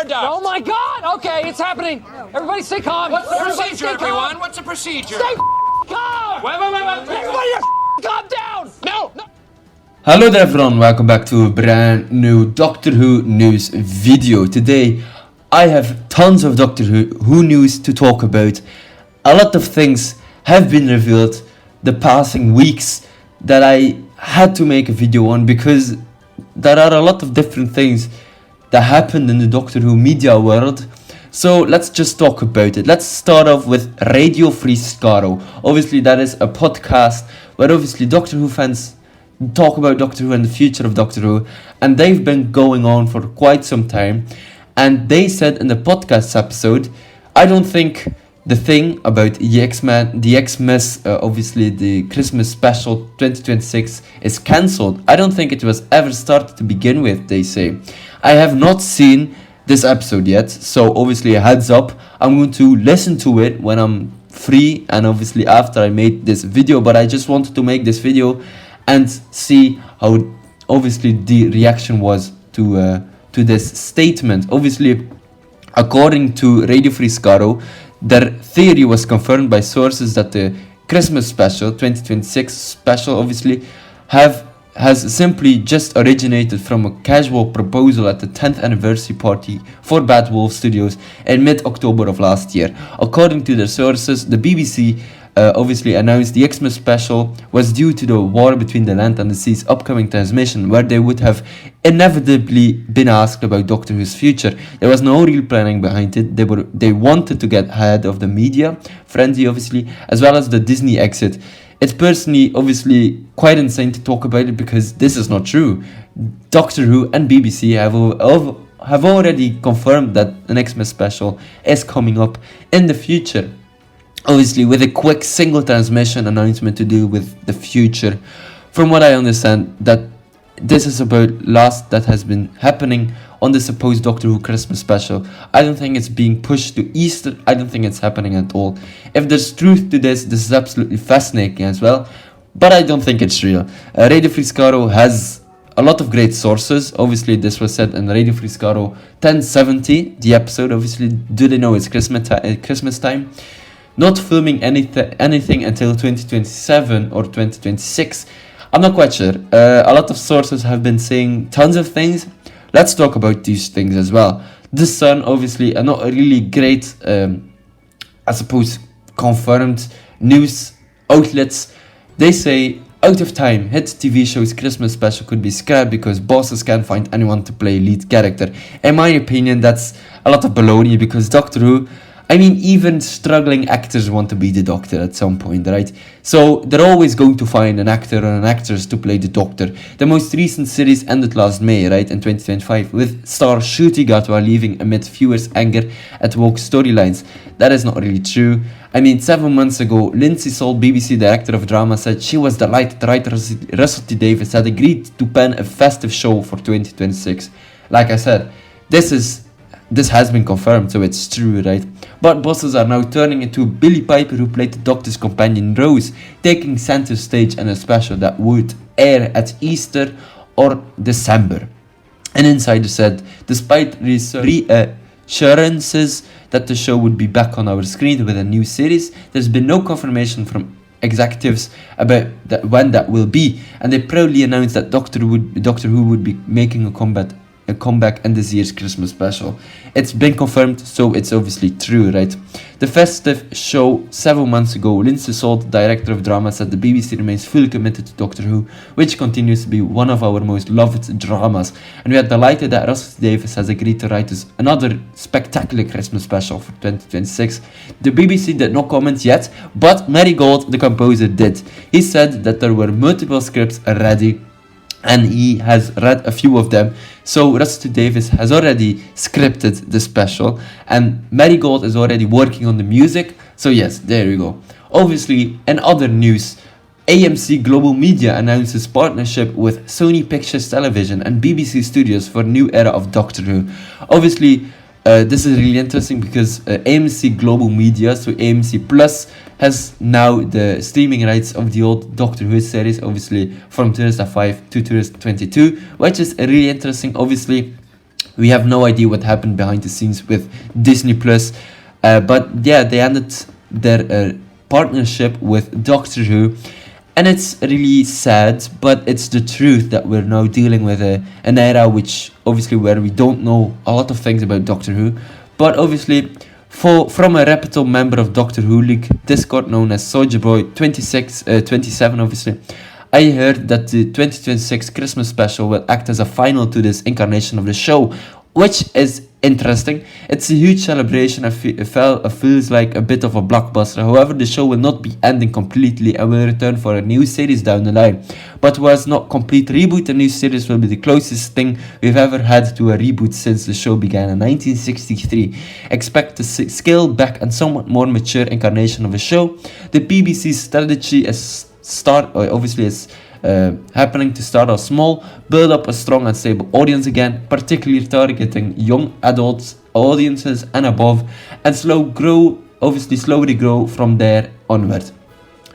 Oh my God! Okay, it's happening. Everybody stay calm. What's the Everybody procedure, stay calm. everyone? What's the procedure? Stay calm. Wait. Everybody calm down. No. Hello there everyone, welcome back to a brand new Doctor Who news video. Today I have tons of Doctor Who news to talk about. A lot of things have been revealed the passing weeks that I had to make a video on because there are a lot of different things that happened in the Doctor Who media world. So let's just talk about it. Let's start off with Radio Free Skaro. Obviously that is a podcast where obviously Doctor Who fans talk about Doctor Who and the future of Doctor Who, and they've been going on for quite some time. And they said in the podcast episode, I don't think the thing about the Xmas, obviously the Christmas special 2026 is cancelled. I don't think it was ever started to begin with, they say. I have not seen this episode yet, so obviously a heads up, I'm going to listen to it when I'm free and obviously after I made this video, but I just wanted to make this video and see how obviously the reaction was to this statement. Obviously, according to Radio Free Skaro, their theory was confirmed by sources that the Christmas special, 2026 special, obviously, has simply just originated from a casual proposal at the 10th anniversary party for Bad Wolf Studios in mid-October of last year. According to their sources, the BBC obviously announced the Xmas special was due to the War Between the Land and the Sea's upcoming transmission, where they would have inevitably been asked about Doctor Who's future. There was no real planning behind it. They wanted to get ahead of the media frenzy, obviously, as well as the Disney exit. It's personally, obviously, quite insane to talk about it because this is not true. Doctor Who and BBC have already confirmed that an Xmas special is coming up in the future. Obviously, with a quick single transmission announcement to do with the future. From what I understand, that this is about last that has been happening on the supposed Doctor Who Christmas special. I don't think it's being pushed to Easter. I don't think it's happening at all. If there's truth to this is absolutely fascinating as well. But I don't think it's real. Radio Free Skaro has a lot of great sources. Obviously, this was said in Radio Free Skaro 1070, the episode. Obviously, do they know it's Christmas time? Not filming anything until 2027 or 2026. I'm not quite sure. A lot of sources have been saying tons of things. Let's talk about these things as well. The Sun, obviously, are not a really great, I suppose, confirmed news outlets. They say, out of time, hit TV show's Christmas special could be scrapped because bosses can't find anyone to play lead character. In my opinion, that's a lot of baloney because Doctor Who, I mean, even struggling actors want to be the Doctor at some point, right? So they're always going to find an actor or an actress to play the Doctor. The most recent series ended last May, right, in 2025, with star NCUTIGATWA leaving amid viewers' anger at woke storylines. That is not really true. I mean, 7 months ago, Lindsay Salt, BBC director of drama, said she was delighted writer Russell T Davies had agreed to pen a festive show for 2026. Like I said, this has been confirmed, so it's true, right? But bosses are now turning into BILLIEPIPER, who played the Doctor's companion Rose, taking center stage in a special that would air at Easter or December. An insider said, despite reassurances that the show would be back on our screen with a new series, there's been no confirmation from executives about when that will be, and they proudly announced that Doctor Who would be making a comeback in this year's Christmas special. It's been confirmed, so it's obviously true, right? The festive show 7 months ago, Lindsay Salt, director of drama, said the BBC remains fully committed to Doctor Who, which continues to be one of our most loved dramas, and we are delighted that Russell Davies has agreed to write us another spectacular Christmas special for 2026. The BBC did not comment yet, but Marigold, the composer, did. He said that there were multiple scripts ready and he has read a few of them. So Russell Davies has already scripted the special and Marigold is already working on the music. So yes, there you go. Obviously, in other news, AMC Global Media announces partnership with Sony Pictures Television and BBC Studios for a new era of Doctor Who. Obviously, this is really interesting because AMC Global Media, so AMC Plus, has now the streaming rights of the old Doctor Who series, obviously from 2005 to 2022, which is really interesting. Obviously, We have no idea what happened behind the scenes with DisneyPlus. But yeah, they ended their partnership with Doctor Who. And it's really sad, but it's the truth that we're now dealing with an era which obviously where we don't know a lot of things about Doctor Who. But obviously, from a reputable member of Doctor Who League Discord known as Soldier Boy 27 obviously, I heard that the 2026 Christmas special will act as a final to this incarnation of the show, which is interesting. It's a huge celebration. It feels like a bit of a blockbuster. However, the show will not be ending completely and will return for a new series down the line. But whilst not complete reboot, a new series will be the closest thing we've ever had to a reboot since the show began in 1963. Expect a scaled back and somewhat more mature incarnation of the show. The BBC's strategy is happening to start off small, build up a strong and stable audience again, particularly targeting young adults audiences and above, and slowly grow from there onward.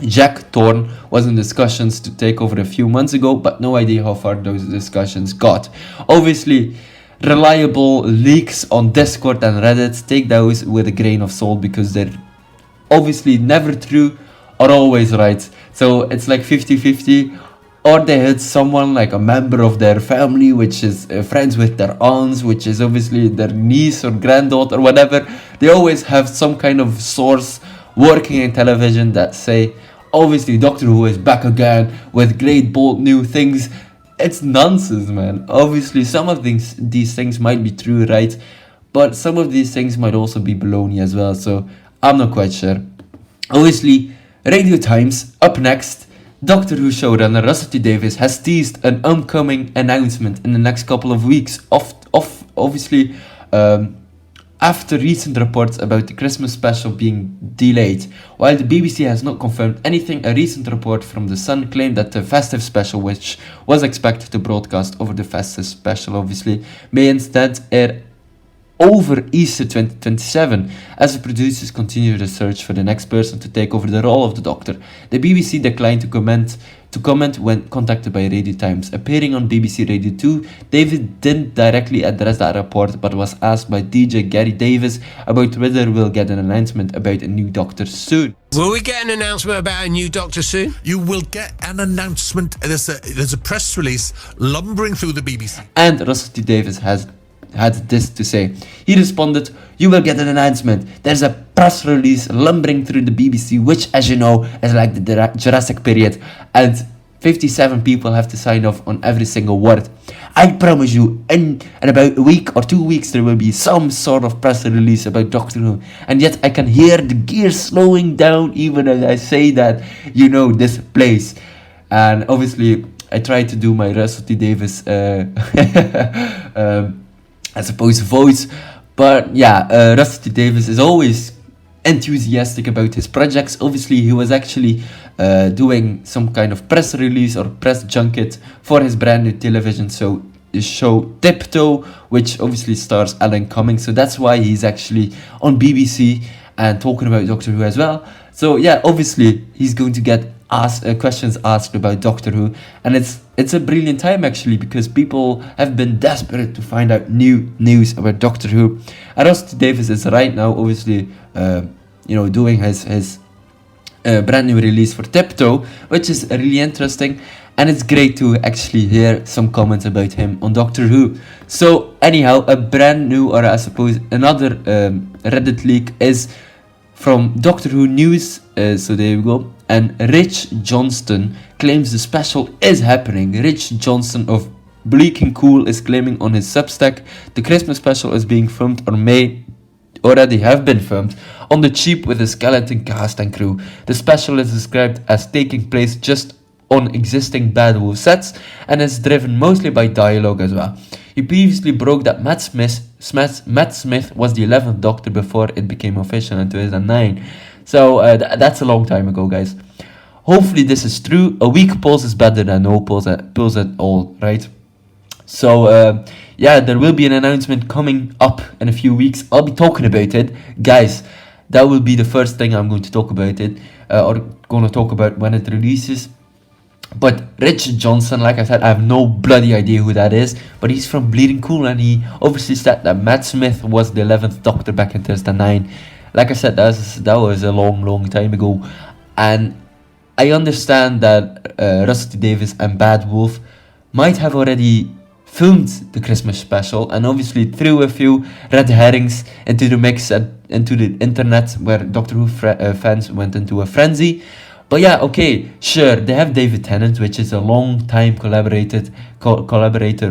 Jack Thorne was in discussions to take over a few months ago, but no idea how far those discussions got. Obviously, reliable leaks on Discord and Reddit, take those with a grain of salt because they're obviously never true or always right. So it's like 50-50. Or they had someone like a member of their family, which is friends with their aunts, which is obviously their niece or granddaughter or whatever. They always have some kind of source working in television that say, obviously Doctor Who is back again with great bold new things. It's nonsense, man. Obviously some of these things might be true, right? But some of these things might also be baloney as well. So I'm not quite sure. Obviously, Radio Times up next. Doctor Who showrunner Russell T Davies has teased an upcoming announcement in the next couple of weeks. Obviously, after recent reports about the Christmas special being delayed. While the BBC has not confirmed anything, a recent report from The Sun claimed that the festive special, which was expected to broadcast over the festive special, obviously, may instead air over Easter 2027 as the producers continue the search for the next person to take over the role of the Doctor. The BBC declined to comment when contacted by Radio Times. Appearing on BBC Radio 2, David didn't directly address that report but was asked by DJ Gary Davis about whether we'll get an announcement about a new Doctor soon. Will we get an announcement about a new Doctor soon? You will get an announcement. There's a press release lumbering through the BBC. And Russell T Davies had this to say. He responded, "You will get an announcement. There's a press release lumbering through the BBC, which, as you know, is like the Jurassic period, and 57 people have to sign off on every single word. I promise you, in about a week or 2 weeks, there will be some sort of press release about Doctor Who. And yet I can hear the gears slowing down even as I say that, this place." And obviously, I tried to do my Russell T Davies I suppose voice, but yeah, Russell T Davies is always enthusiastic about his projects. Obviously, he was actually doing some kind of press release or press junket for his brand new television show Tiptoe, which obviously stars Alan Cumming. So that's why he's actually on BBC and talking about Doctor Who as well. So yeah, obviously he's going to get questions asked about Doctor Who, and it's a brilliant time actually, because people have been desperate to find out new news about Doctor Who. And Russell T Davies is right now obviously doing his brand new release for Tiptoe, which is really interesting, and it's great to actually hear some comments about him on Doctor Who. So anyhow, a brand new, or I suppose another Reddit leak is from Doctor Who News, so there we go. And Rich Johnston claims the special is happening. Rich Johnston of Bleak and Cool is claiming on his Substack the Christmas special is being filmed, or may already have been filmed, on the cheap with a skeleton cast and crew. The special is described as taking place just on existing Bad Wolf sets and is driven mostly by dialogue as well. He previously broke that Matt Smith was the 11th Doctor before it became official in 2009. So that's a long time ago, guys. Hopefully this is true. A weak pause is better than no pause at all, right? So yeah, there will be an announcement coming up in a few weeks. I'll be talking about it, guys. That will be the first thing I'm going to talk about it, or going to talk about when it releases. But Rich Johnson, like I said, I have no bloody idea who that is, but he's from Bleeding Cool, and he obviously said that Matt Smith was the 11th Doctor back in 2009. Like I said, that was a long time ago, and I understand that Russell T Davies and Bad Wolf might have already filmed the Christmas special, and obviously threw a few red herrings into the mix and into the internet, where Doctor Who fans went into a frenzy. But yeah, okay, sure, they have David Tennant, which is a long time collaborator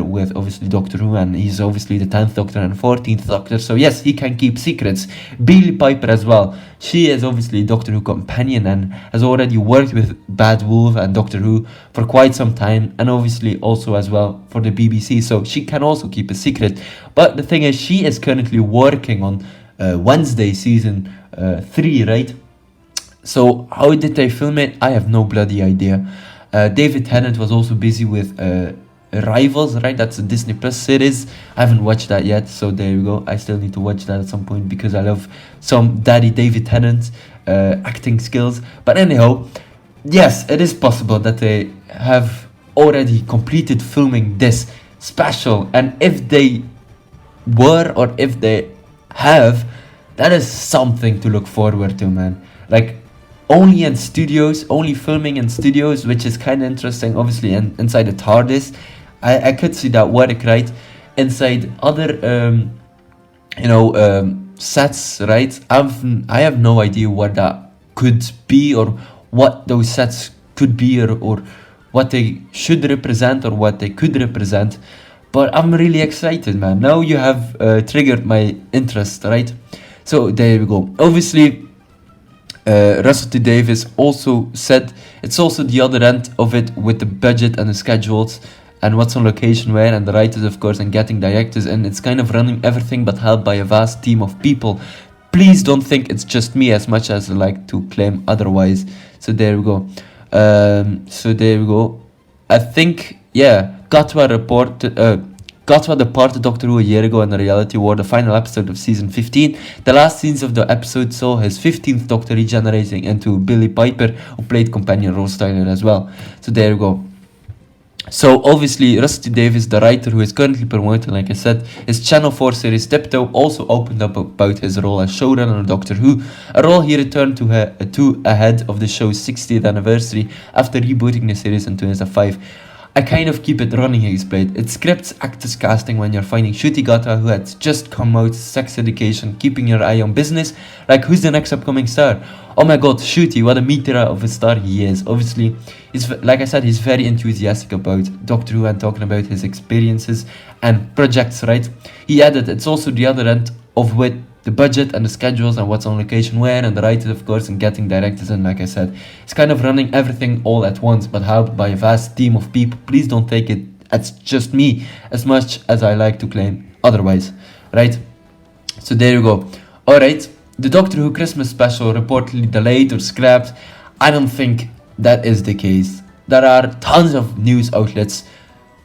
with obviously Doctor Who, and he's obviously the 10th Doctor and 14th Doctor, so yes, he can keep secrets. Billie-Piper as well, she is obviously Doctor Who companion and has already worked with Bad Wolf and Doctor Who for quite some time, and obviously also as well for the BBC, so she can also keep a secret. But the thing is, she is currently working on Wednesday season 3, right? So how did they film it? I have no bloody idea. David Tennant was also busy with Rivals, right? That's a Disney Plus series. I haven't watched that yet, so there you go. I still need to watch that at some point because I love some Daddy David Tennant acting skills. But anyhow, yes, it is possible that they have already completed filming this special, and if they were, or if they have, that is something to look forward to, man. Like, only in studios, only filming in studios, which is kind of interesting. Obviously, inside the TARDIS, I could see that work, right? Inside other, sets, right? I have no idea what that could be, or what those sets could be, or what they should represent, or what they could represent. But I'm really excited, man. Now you have triggered my interest, right? So there we go. Obviously, Russell T Davies also said it's also the other end of it with the budget and the schedules and what's on location where, and the writers, of course, and getting directors, and it's kind of running everything but helped by a vast team of people. Please don't think it's just me, as much as I like to claim otherwise. So there we go. I think, yeah, Gatwa departed Doctor Who a year ago, and the reality war, the final episode of season 15. The last scenes of the episode saw his 15th Doctor regenerating into Billie-Piper, who played companion Rose Tyler as well. So there you go. So obviously, Russell T Davies, the writer who is currently promoting, like I said, his Channel 4 series Tiptoe, also opened up about his role as showrunner of Doctor Who, a role he returned to ahead of the show's 60th anniversary after rebooting the series in 2005. I kind of keep it running, he explained. It scripts actors casting when you're finding NCUTIGATWA, who had just come out, sex education, keeping your eye on business. Like, who's the next upcoming star? Oh my god, Ncuti, what a meteor of a star he is. Obviously, like I said, he's very enthusiastic about Doctor Who and talking about his experiences and projects, right? He added, it's also the other end of with the budget and the schedules and what's on location where, and the writers, of course, and getting directors in, like I said. It's kind of running everything all at once, but helped by a vast team of people. Please don't take it as just me, as much as I like to claim otherwise, right? So there you go. Alright, the Doctor Who Christmas special reportedly delayed or scrapped. I don't think that is the case. There are tons of news outlets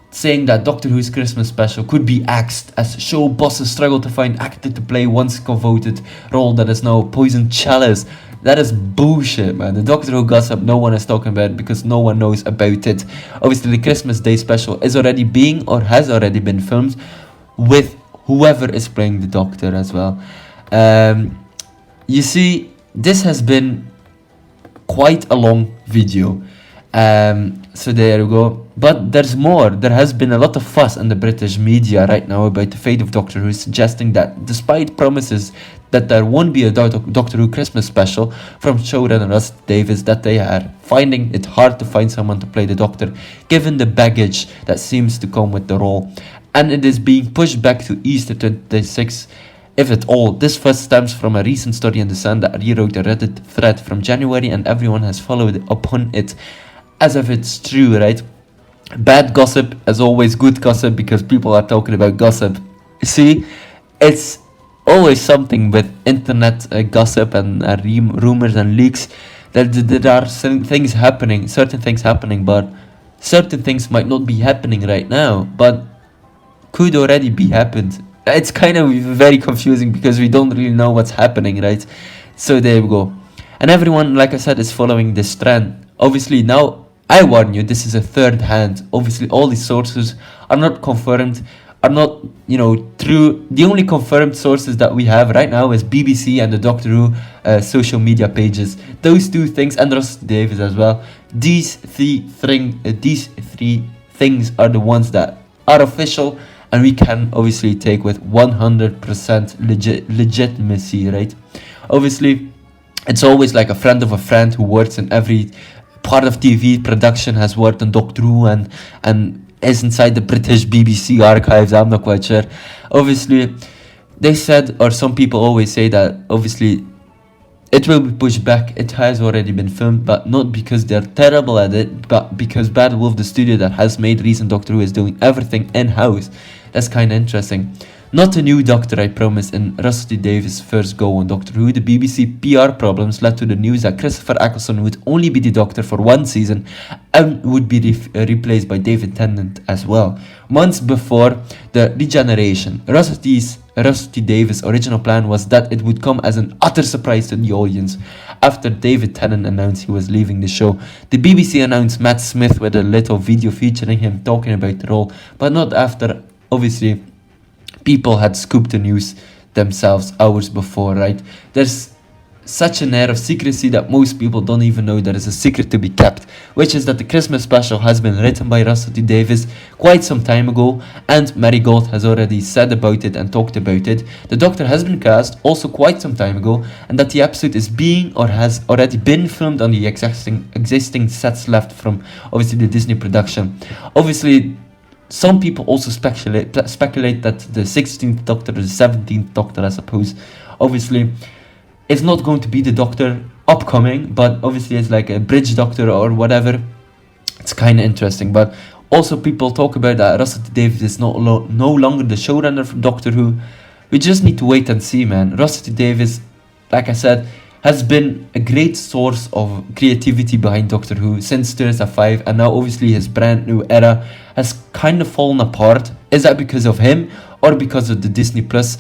saying that Doctor Who's Christmas special could be axed as show bosses struggle to find actor to play once coveted role that is now Poison Chalice. That is bullshit, man. The Doctor Who gossip no one is talking about because no one knows about it. Obviously, the Christmas Day special is already being, or has already been filmed, with whoever is playing the Doctor as well. You see, this has been quite a long video. So there you go. But there's more. There has been a lot of fuss in the British media right now about the fate of Doctor Who, suggesting that despite promises that there won't be a Doctor Who Christmas special from showrunner Russell T Davies, that they are finding it hard to find someone to play the Doctor, given the baggage that seems to come with the role. And it is being pushed back to Easter 2026, if at all. This fuss stems from a recent story in The Sun that rewrote a Reddit thread from January, and everyone has followed upon it as if it's true, right? Bad gossip is always good gossip because people are talking about gossip. See, it's always something with internet gossip and rumors and leaks, that there are certain things happening, but certain things might not be happening right now, but could already be happened. It's kind of very confusing because we don't really know what's happening, right? So there we go. And everyone, like I said, is following this trend. Obviously now I warn you, this is a third hand. Obviously, all these sources are not confirmed, are not, true. The only confirmed sources that we have right now is BBC and the Doctor Who social media pages. Those two things, and Russell Davies as well. These three things are the ones that are official, and we can obviously take with 100% legitimacy, right? Obviously, it's always like a friend of a friend who works in every part of TV production, has worked on Doctor Who and is inside the British BBC archives. I'm not quite sure. Obviously, they said, or some people always say that obviously it will be pushed back. It has already been filmed, but not because they're terrible at it, but because Bad Wolf, the studio that has made recent Doctor Who, is doing everything in-house. That's kind of interesting. Not a new Doctor, I promise. In Russell Davies' first go on Doctor Who, the BBC PR problems led to the news that Christopher Eccleston would only be the Doctor for one season and would be replaced by David Tennant as well. Months before the regeneration, Russell Davies' original plan was that it would come as an utter surprise to the audience. After David Tennant announced he was leaving the show, the BBC announced Matt Smith with a little video featuring him talking about the role, but not after, obviously, people had scooped the news themselves hours before, right? There's such an air of secrecy that most people don't even know there is a secret to be kept, which is that the Christmas special has been written by Russell T Davies quite some time ago, and Mary Gold has already said about it and talked about it. The Doctor has been cast also quite some time ago, and that the episode is being or has already been filmed on the existing sets left from obviously the Disney production. Obviously, some people also speculate that the 16th Doctor, or the 17th Doctor, I suppose, obviously, is not going to be the Doctor upcoming, but obviously it's like a bridge Doctor or whatever. It's kind of interesting, but also people talk about that Russell T Davies is no longer the showrunner for Doctor Who. We just need to wait and see, man. Russell T Davies, like I said, has been a great source of creativity behind Doctor Who since 2005, and now obviously his brand new era has kind of fallen apart. Is that because of him or because of the Disney Plus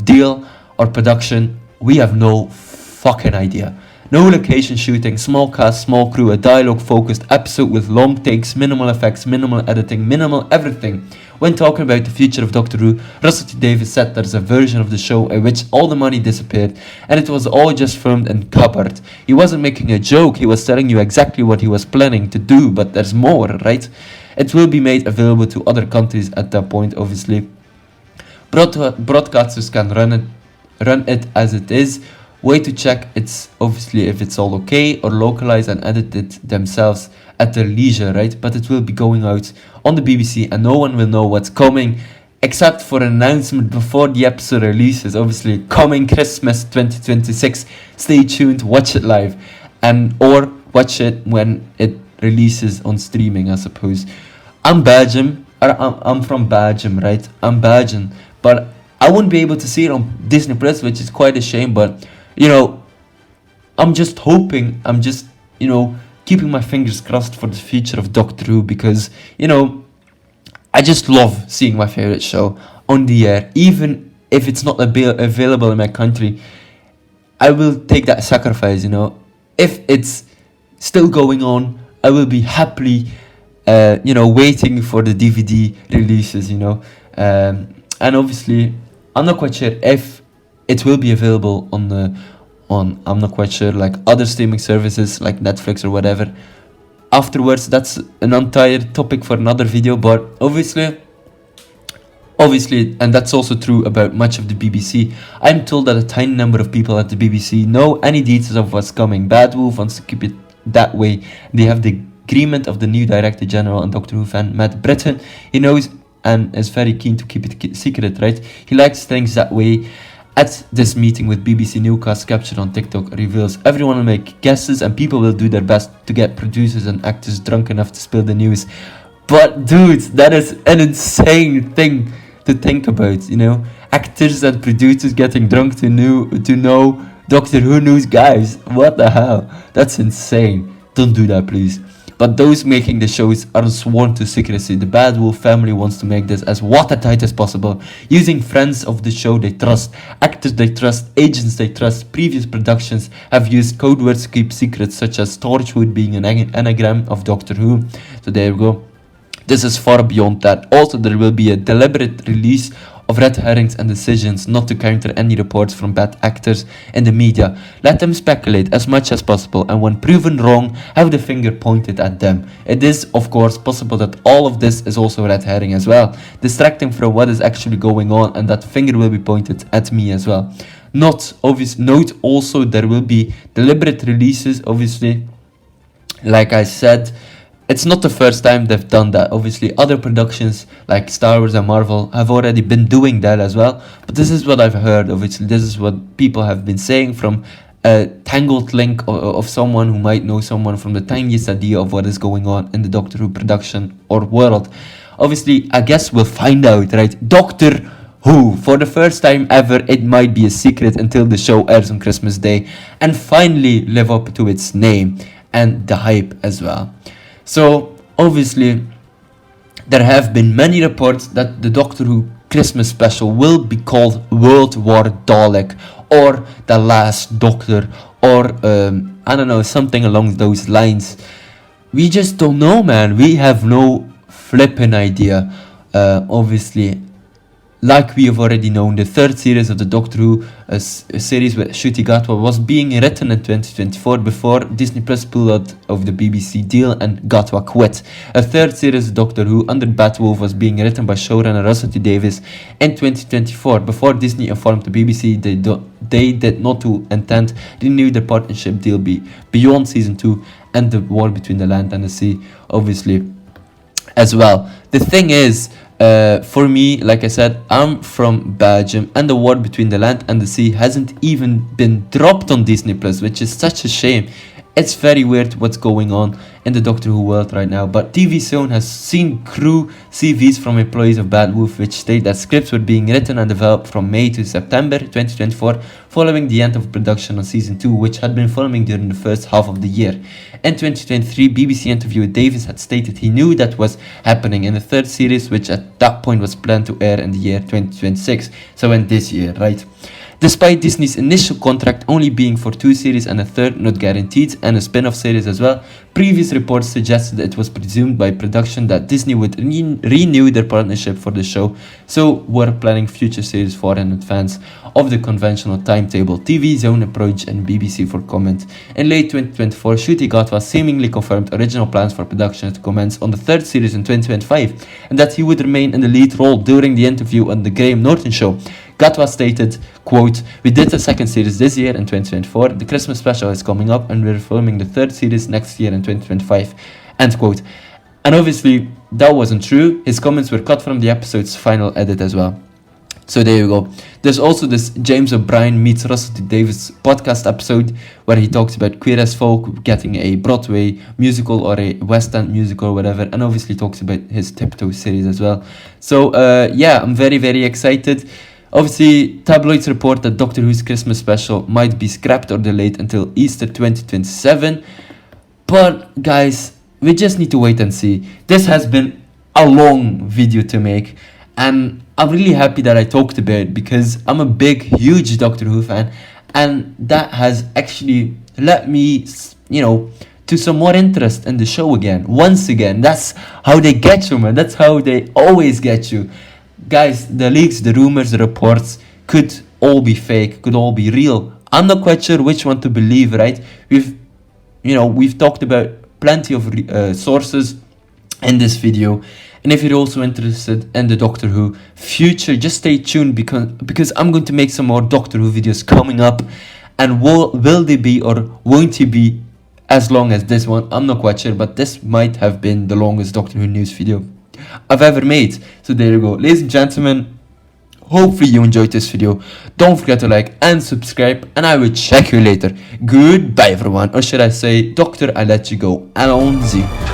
deal or production? We have no fucking idea. No location shooting, small cast, small crew, a dialogue focused episode with long takes, minimal effects, minimal editing, minimal everything. When talking about the future of Doctor Who, Russell T Davies said there's a version of the show in which all the money disappeared and it was all just filmed and covered. He wasn't making a joke, he was telling you exactly what he was planning to do, but there's more, right? It will be made available to other countries at that point, obviously. Broadcasters can run it as it is. Way to check it's obviously if it's all okay, or localize and edit it themselves at their leisure, right? But it will be going out on the BBC and no one will know what's coming except for an announcement before the episode releases. Obviously coming Christmas 2026. Stay tuned, watch it live, and or watch it when it releases on streaming, I suppose. I'm Belgium, I'm from Belgium, right? I'm Belgian, but I won't be able to see it on Disney Plus, which is quite a shame, but I'm just hoping, keeping my fingers crossed for the future of Doctor Who, because, I just love seeing my favorite show on the air. Even if it's not available in my country, I will take that sacrifice, If it's still going on, I will be happily, waiting for the DVD releases, and obviously, I'm not quite sure if it will be available on I'm not quite sure, like other streaming services like Netflix or whatever. Afterwards, that's an entire topic for another video, but obviously, and that's also true about much of the BBC. I'm told that a tiny number of people at the BBC know any details of what's coming. Bad Wolf wants to keep it that way. They have the agreement of the new Director General and Doctor Who fan Matt Britton. He knows and is very keen to keep it secret, right? He likes things that way. At this meeting with BBC Newcast, captured on TikTok, reveals everyone will make guesses and people will do their best to get producers and actors drunk enough to spill the news. But dude, that is an insane thing to think about, Actors and producers getting drunk to know Doctor Who news, guys. What the hell? That's insane. Don't do that, please. but those making the shows are sworn to secrecy. The Bad Wolf family wants to make this as watertight as possible, using friends of the show they trust, actors they trust, agents they trust. Previous productions have used code words to keep secrets, such as Torchwood being an anagram of Doctor Who. So there we go. This is far beyond that. Also, there will be a deliberate release of red herrings and decisions not to counter any reports from bad actors in the media. Let them speculate as much as possible, and when proven wrong, have the finger pointed at them. It is, of course, possible that all of this is also a red herring as well, distracting from what is actually going on, and that finger will be pointed at me as well. Note also there will be deliberate releases, obviously. Like I said, it's not the first time they've done that. Obviously, other productions like Star Wars and Marvel have already been doing that as well. But this is what I've heard. Obviously, this is what people have been saying from a tangled link of someone who might know someone from the tiniest idea of what is going on in the Doctor Who production or world. Obviously, I guess we'll find out, right? Doctor Who, for the first time ever, it might be a secret until the show airs on Christmas Day and finally live up to its name and the hype as well. So, obviously, there have been many reports that the Doctor Who Christmas special will be called World War Dalek or The Last Doctor or, I don't know, something along those lines. We just don't know, man. We have no flipping idea. Obviously, like we have already known, the third series of the Doctor Who series with NCUTIGATWA was being written in 2024 before Disney Plus pulled out of the BBC deal and Gatwa quit. A third series of Doctor Who under Bad Wolf was being written by showrunner Russell T Davies in 2024 before Disney informed the BBC they did not to intend renew the partnership deal beyond season 2 and the war between the land and the sea, obviously, as well. The thing is, for me, like I said, I'm from Belgium, and the war between the land and the sea hasn't even been dropped on Disney Plus, which is such a shame. It's very weird what's going on in the Doctor Who world right now, but TV Zone has seen crew CVs from employees of Bad Wolf which state that scripts were being written and developed from May to September 2024 following the end of production on season 2, which had been filming during the first half of the year. In 2023, BBC interviewer Davies had stated he knew that was happening in the third series, which at that point was planned to air in the year 2026, so in this year, right? Despite Disney's initial contract only being for 2 series and a third not guaranteed, and a spin-off series as well, previous reports suggested it was presumed by production that Disney would renew their partnership for the show, so were planning future series far in advance of the conventional timetable. TV Zone approached and BBC for comment. In late 2024, NCUTIGATWA seemingly confirmed original plans for production to commence on the third series in 2025, and that he would remain in the lead role during the interview on the Graham Norton show. Gatwa stated, quote, "We did the second series this year in 2024, the Christmas special is coming up and we're filming the third series next year in 2025, end quote. And obviously, that wasn't true. His comments were cut from the episode's final edit as well. So there you go. There's also this James O'Brien meets Russell T Davies podcast episode where he talks about Queer as Folk getting a Broadway musical or a West End musical or whatever, and obviously talks about his Tiptoe series as well. So yeah, I'm very, very excited. Obviously, tabloids report that Doctor Who's Christmas special might be scrapped or delayed until Easter 2027. But guys, we just need to wait and see. This has been a long video to make, and I'm really happy that I talked about it because I'm a big, huge Doctor Who fan, and that has actually led me, you know, to some more interest in the show again. Once again, that's how they get you, man. That's how they always get you. Guys, the leaks, the rumors, the reports could all be fake, could all be real. I'm not quite sure which one to believe, right? We've talked about plenty of sources in this video. And if you're also interested in the Doctor Who future, just stay tuned because I'm going to make some more Doctor Who videos coming up. And will they be or won't they be as long as this one? I'm not quite sure, but this might have been the longest Doctor Who news video I've ever made. So there you go, ladies and gentlemen, hopefully you enjoyed this video. Don't forget to like and subscribe, and I will check you later. Goodbye everyone, or should I say, Doctor, I let you go. Allons-y.